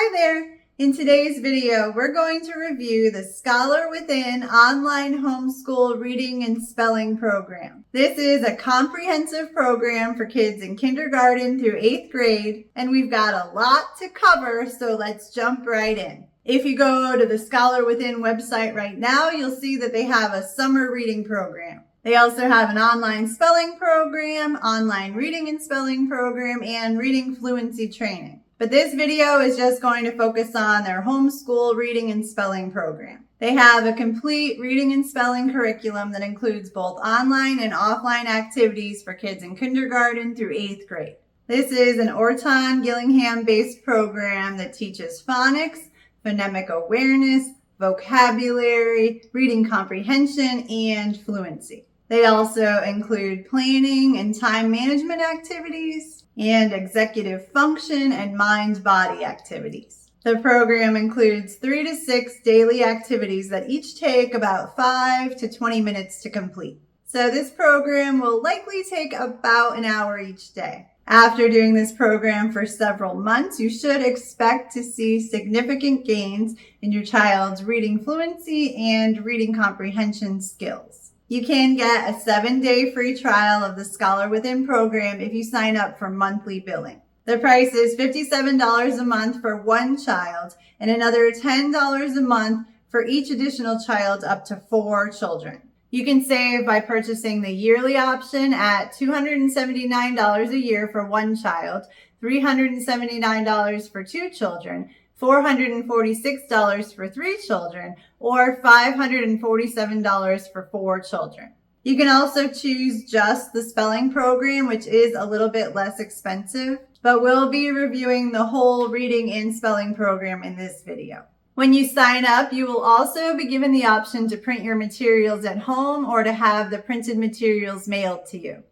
Hi there! In today's video, we're going to review the Scholar Within online homeschool reading and spelling program. This is a comprehensive program for kids in kindergarten through 8th grade, and we've got a lot to cover, so let's jump right in. If you go to the Scholar Within website right now, you'll see that they have a summer reading program. They also have an online spelling program, online reading and spelling program, and reading fluency training. But this video is just going to focus on their homeschool reading and spelling program. They have a complete reading and spelling curriculum that includes both online and offline activities for kids in kindergarten through 8th grade. This is an Orton Gillingham-based program that teaches phonics, phonemic awareness, vocabulary, reading comprehension, and fluency. They also include planning and time management activities, and executive function and mind-body activities. The program includes 3 to 6 daily activities that each take about 5 to 20 minutes to complete. So this program will likely take about an hour each day. After doing this program for several months, you should expect to see significant gains in your child's reading fluency and reading comprehension skills. You can get a 7-day free trial of the Scholar Within program if you sign up for monthly billing. The price is $57 a month for one child and another $10 a month for each additional child up to 4 children. You can save by purchasing the yearly option at $279 a year for one child, $379 for 2 children, $446 for 3 children, or $547 for 4 children. You can also choose just the spelling program, which is a little bit less expensive, but we'll be reviewing the whole reading and spelling program in this video. When you sign up, you will also be given the option to print your materials at home or to have the printed materials mailed to you.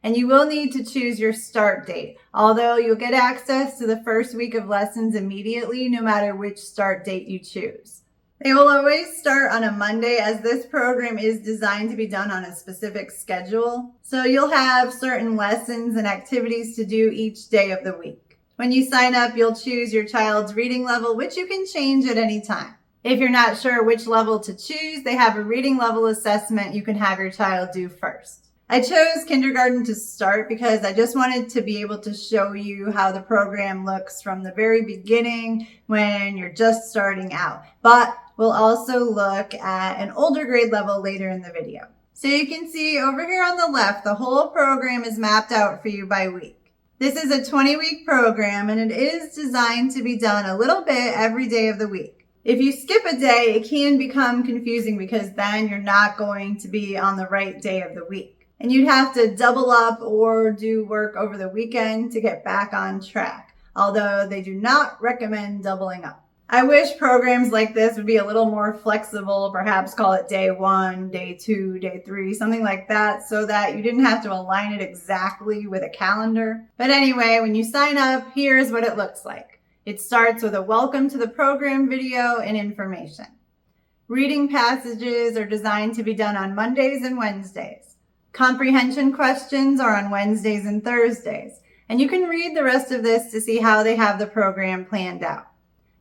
And you will need to choose your start date, although you'll get access to the first week of lessons immediately, no matter which start date you choose. They will always start on a Monday, as this program is designed to be done on a specific schedule. So you'll have certain lessons and activities to do each day of the week. When you sign up, you'll choose your child's reading level, which you can change at any time. If you're not sure which level to choose, they have a reading level assessment you can have your child do first. I chose kindergarten to start because I just wanted to be able to show you how the program looks from the very beginning when you're just starting out. But we'll also look at an older grade level later in the video. So you can see over here on the left, the whole program is mapped out for you by week. This is a 20-week program, and it is designed to be done a little bit every day of the week. If you skip a day, it can become confusing because then you're not going to be on the right day of the week. And you'd have to double up or do work over the weekend to get back on track, although they do not recommend doubling up. I wish programs like this would be a little more flexible, perhaps call it day 1, day 2, day 3, something like that, so that you didn't have to align it exactly with a calendar. But anyway, when you sign up, here's what it looks like. It starts with a welcome to the program video and information. Reading passages are designed to be done on Mondays and Wednesdays. Comprehension questions are on Wednesdays and Thursdays, and you can read the rest of this to see how they have the program planned out.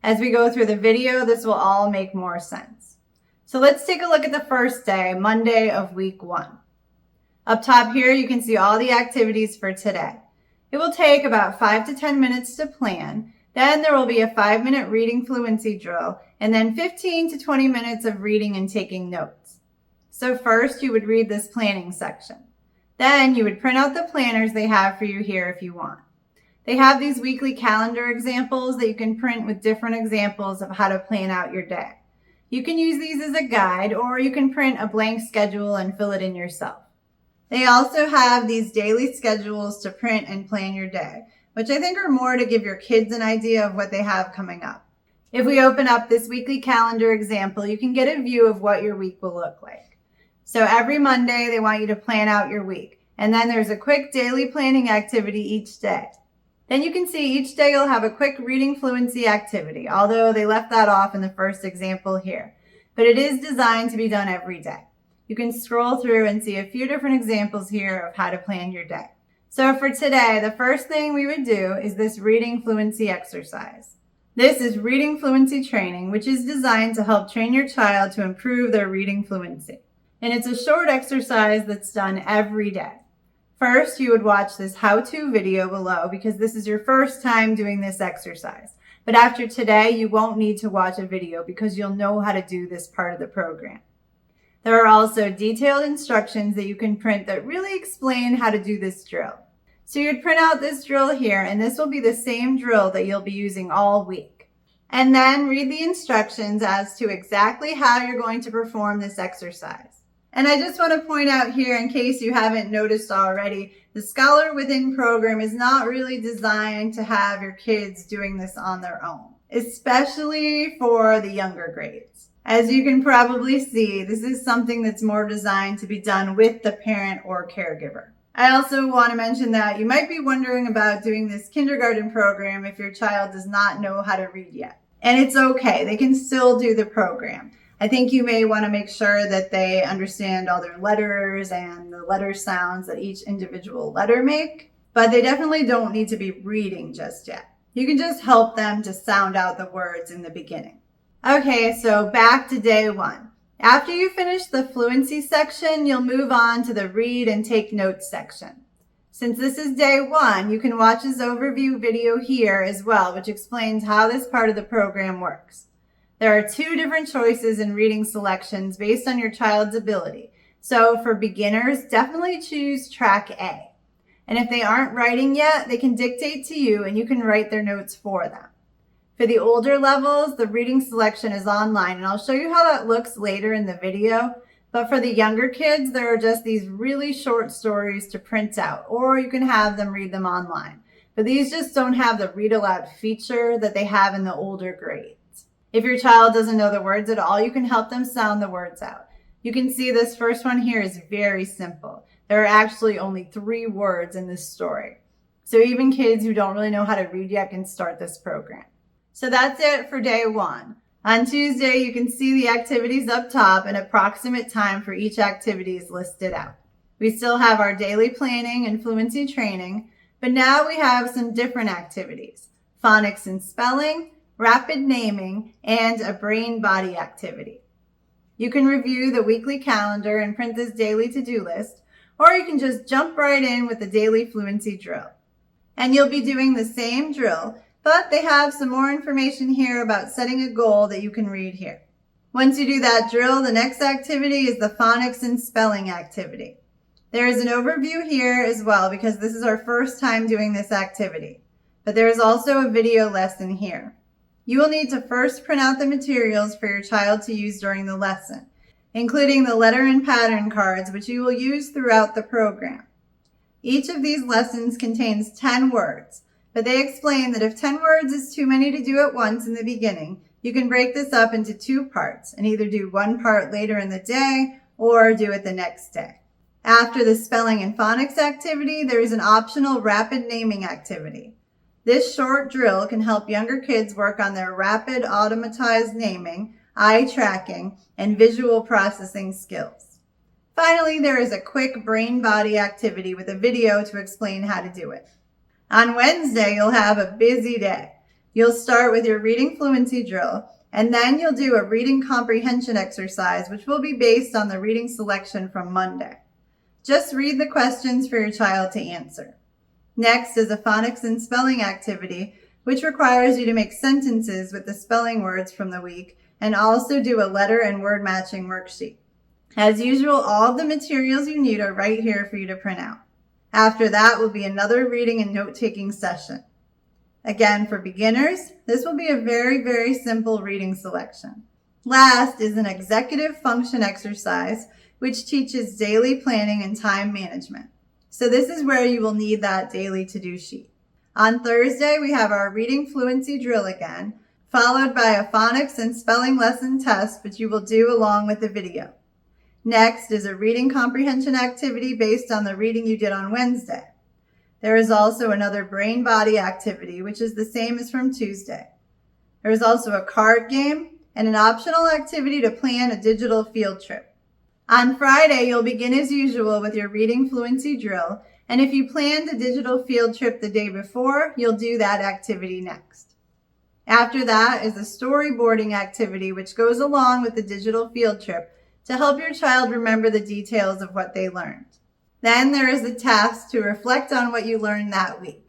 As we go through the video, this will all make more sense. So let's take a look at the first day, Monday of week 1. Up top here, you can see all the activities for today. It will take about 5 to 10 minutes to plan. Then there will be a 5-minute reading fluency drill, and then 15 to 20 minutes of reading and taking notes. So first, you would read this planning section. Then you would print out the planners they have for you here if you want. They have these weekly calendar examples that you can print with different examples of how to plan out your day. You can use these as a guide, or you can print a blank schedule and fill it in yourself. They also have these daily schedules to print and plan your day, which I think are more to give your kids an idea of what they have coming up. If we open up this weekly calendar example, you can get a view of what your week will look like. So every Monday, they want you to plan out your week. And then there's a quick daily planning activity each day. Then you can see each day you'll have a quick reading fluency activity, although they left that off in the first example here. But it is designed to be done every day. You can scroll through and see a few different examples here of how to plan your day. So for today, the first thing we would do is this reading fluency exercise. This is reading fluency training, which is designed to help train your child to improve their reading fluency. And it's a short exercise that's done every day. First, you would watch this how-to video below because this is your first time doing this exercise. But after today, you won't need to watch a video because you'll know how to do this part of the program. There are also detailed instructions that you can print that really explain how to do this drill. So you'd print out this drill here, and this will be the same drill that you'll be using all week. And then read the instructions as to exactly how you're going to perform this exercise. And I just want to point out here, in case you haven't noticed already, the Scholar Within program is not really designed to have your kids doing this on their own, especially for the younger grades. As you can probably see, this is something that's more designed to be done with the parent or caregiver. I also want to mention that you might be wondering about doing this kindergarten program if your child does not know how to read yet. And it's okay, they can still do the program. I think you may want to make sure that they understand all their letters and the letter sounds that each individual letter make, but they definitely don't need to be reading just yet. You can just help them to sound out the words in the beginning. Okay, so back to day one. After you finish the fluency section, you'll move on to the read and take notes section. Since this is day one, you can watch this overview video here as well, which explains how this part of the program works. There are two different choices in reading selections based on your child's ability. So for beginners, definitely choose track A. And if they aren't writing yet, they can dictate to you and you can write their notes for them. For the older levels, the reading selection is online, and I'll show you how that looks later in the video. But for the younger kids, there are just these really short stories to print out, or you can have them read them online. But these just don't have the read aloud feature that they have in the older grades. If your child doesn't know the words at all, you can help them sound the words out. You can see this first one here is very simple. There are actually only 3 words in this story. So even kids who don't really know how to read yet can start this program. So that's it for day one. On Tuesday, you can see the activities up top and approximate time for each activity is listed out. We still have our daily planning and fluency training, but now we have some different activities: phonics and spelling, rapid naming, and a brain-body activity. You can review the weekly calendar and print this daily to-do list, or you can just jump right in with the daily fluency drill. And you'll be doing the same drill, but they have some more information here about setting a goal that you can read here. Once you do that drill, the next activity is the phonics and spelling activity. There is an overview here as well because this is our first time doing this activity, but there is also a video lesson here. You will need to first print out the materials for your child to use during the lesson, including the letter and pattern cards, which you will use throughout the program. Each of these lessons contains 10 words. But they explain that if 10 words is too many to do at once in the beginning, you can break this up into 2 parts and either do one part later in the day or do it the next day. After the spelling and phonics activity, there is an optional rapid naming activity. This short drill can help younger kids work on their rapid automatized naming, eye tracking, and visual processing skills. Finally, there is a quick brain-body activity with a video to explain how to do it. On Wednesday, you'll have a busy day. You'll start with your reading fluency drill, and then you'll do a reading comprehension exercise, which will be based on the reading selection from Monday. Just read the questions for your child to answer. Next is a phonics and spelling activity, which requires you to make sentences with the spelling words from the week and also do a letter and word matching worksheet. As usual, all of the materials you need are right here for you to print out. After that will be another reading and note-taking session. Again, for beginners, this will be a very, very simple reading selection. Last is an executive function exercise, which teaches daily planning and time management. So this is where you will need that daily to-do sheet. On Thursday, we have our reading fluency drill again, followed by a phonics and spelling lesson test, which you will do along with the video. Next is a reading comprehension activity based on the reading you did on Wednesday. There is also another brain-body activity, which is the same as from Tuesday. There is also a card game and an optional activity to plan a digital field trip. On Friday, you'll begin as usual with your reading fluency drill, and if you planned a digital field trip the day before, you'll do that activity next. After that is a storyboarding activity, which goes along with the digital field trip to help your child remember the details of what they learned. Then there is a task to reflect on what you learned that week.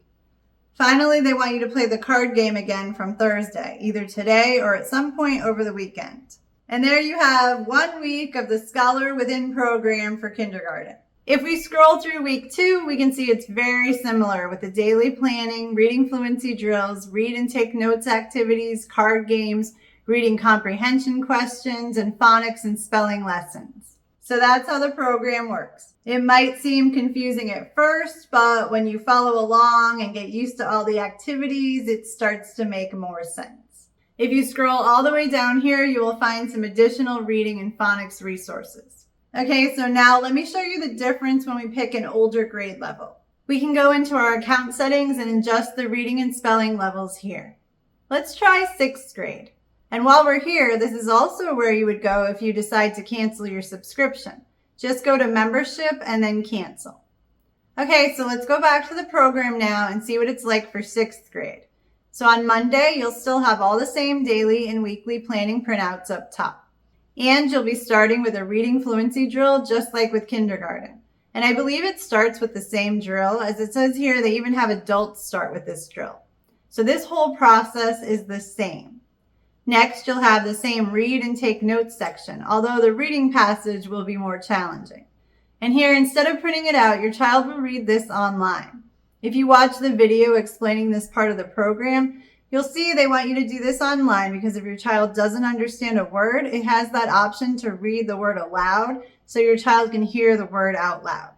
Finally, they want you to play the card game again from Thursday, either today or at some point over the weekend. And there you have 1 week of the Scholar Within program for kindergarten. If we scroll through week 2, we can see it's very similar with the daily planning, reading fluency drills, read and take notes activities, card games, reading comprehension questions, and phonics and spelling lessons. So that's how the program works. It might seem confusing at first, but when you follow along and get used to all the activities, it starts to make more sense. If you scroll all the way down here, you will find some additional reading and phonics resources. Okay, so now let me show you the difference when we pick an older grade level. We can go into our account settings and adjust the reading and spelling levels here. Let's try 6th grade. And while we're here, this is also where you would go if you decide to cancel your subscription. Just go to membership and then cancel. Okay, so let's go back to the program now and see what it's like for 6th grade. So on Monday, you'll still have all the same daily and weekly planning printouts up top. And you'll be starting with a reading fluency drill just like with kindergarten. And I believe it starts with the same drill. As it says here, they even have adults start with this drill. So this whole process is the same. Next, you'll have the same read and take notes section, although the reading passage will be more challenging. And here, instead of printing it out, your child will read this online. If you watch the video explaining this part of the program, you'll see they want you to do this online because if your child doesn't understand a word, it has that option to read the word aloud so your child can hear the word out loud.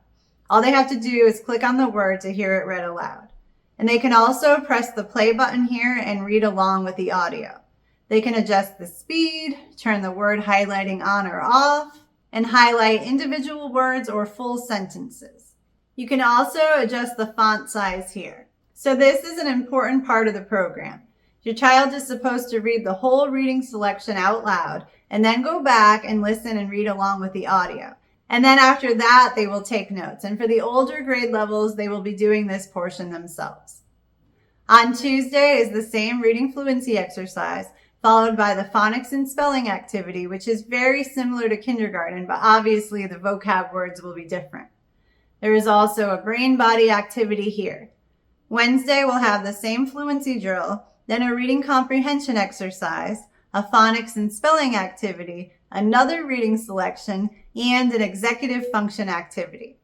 All they have to do is click on the word to hear it read aloud. And they can also press the play button here and read along with the audio. They can adjust the speed, turn the word highlighting on or off, and highlight individual words or full sentences. You can also adjust the font size here. So this is an important part of the program. Your child is supposed to read the whole reading selection out loud and then go back and listen and read along with the audio. And then after that, they will take notes. And for the older grade levels, they will be doing this portion themselves. On Tuesday is the same reading fluency exercise, followed by the phonics and spelling activity, which is very similar to kindergarten, but obviously the vocab words will be different. There is also a brain body activity here. Wednesday we'll have the same fluency drill, then a reading comprehension exercise, a phonics and spelling activity, another reading selection, and an executive function activity.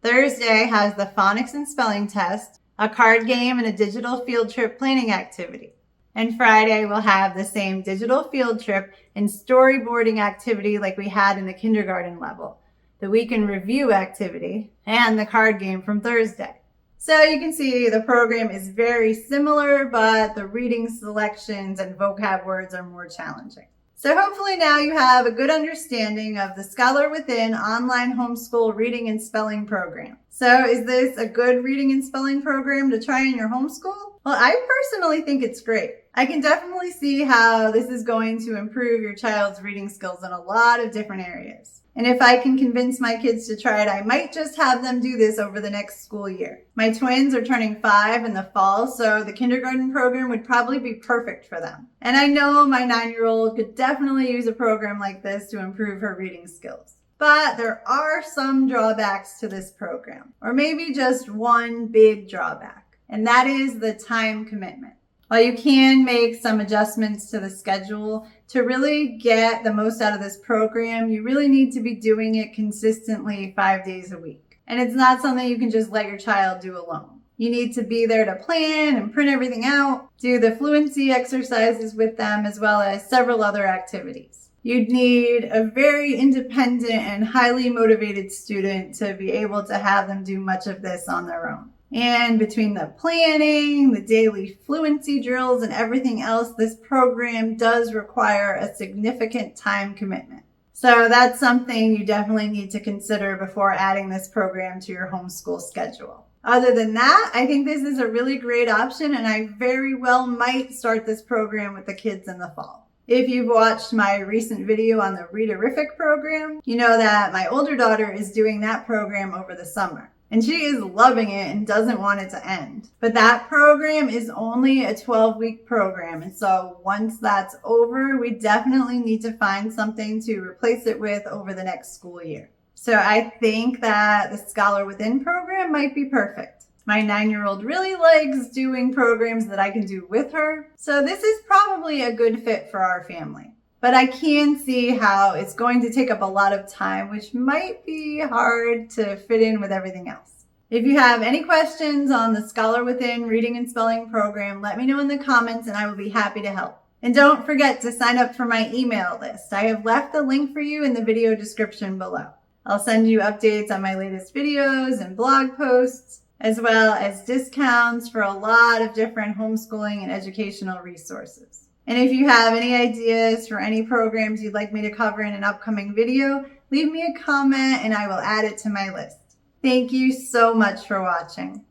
Thursday has the phonics and spelling test, a card game, and a digital field trip planning activity. And Friday, we'll have the same digital field trip and storyboarding activity like we had in the kindergarten level, the week in review activity, and the card game from Thursday. So you can see the program is very similar, but the reading selections and vocab words are more challenging. So hopefully now you have a good understanding of the Scholar Within online homeschool reading and spelling program. So is this a good reading and spelling program to try in your homeschool? Well, I personally think it's great. I can definitely see how this is going to improve your child's reading skills in a lot of different areas. And if I can convince my kids to try it, I might just have them do this over the next school year. My twins are turning 5 in the fall, so the kindergarten program would probably be perfect for them. And I know my 9-year-old could definitely use a program like this to improve her reading skills. But there are some drawbacks to this program, or maybe just one big drawback, and that is the time commitment. While you can make some adjustments to the schedule to really get the most out of this program, you really need to be doing it consistently 5 days a week. And it's not something you can just let your child do alone. You need to be there to plan and print everything out, do the fluency exercises with them, as well as several other activities. You'd need a very independent and highly motivated student to be able to have them do much of this on their own. And between the planning, the daily fluency drills, and everything else, this program does require a significant time commitment. So that's something you definitely need to consider before adding this program to your homeschool schedule. Other than that, I think this is a really great option, and I very well might start this program with the kids in the fall. If you've watched my recent video on the REFERME program, you know that my older daughter is doing that program over the summer. and she is loving it and doesn't want it to end. But that program is only a 12-week program, and so once that's over, we definitely need to find something to replace it with over the next school year. So I think that the Scholar Within program might be perfect. My 9-year-old really likes doing programs that I can do with her, so this is probably a good fit for our family. But I can see how it's going to take up a lot of time, which might be hard to fit in with everything else. If you have any questions on the Scholar Within reading and spelling program, let me know in the comments and I will be happy to help. And don't forget to sign up for my email list. I have left the link for you in the video description below. I'll send you updates on my latest videos and blog posts, as well as discounts for a lot of different homeschooling and educational resources. And if you have any ideas for any programs you'd like me to cover in an upcoming video, leave me a comment and I will add it to my list. Thank you so much for watching.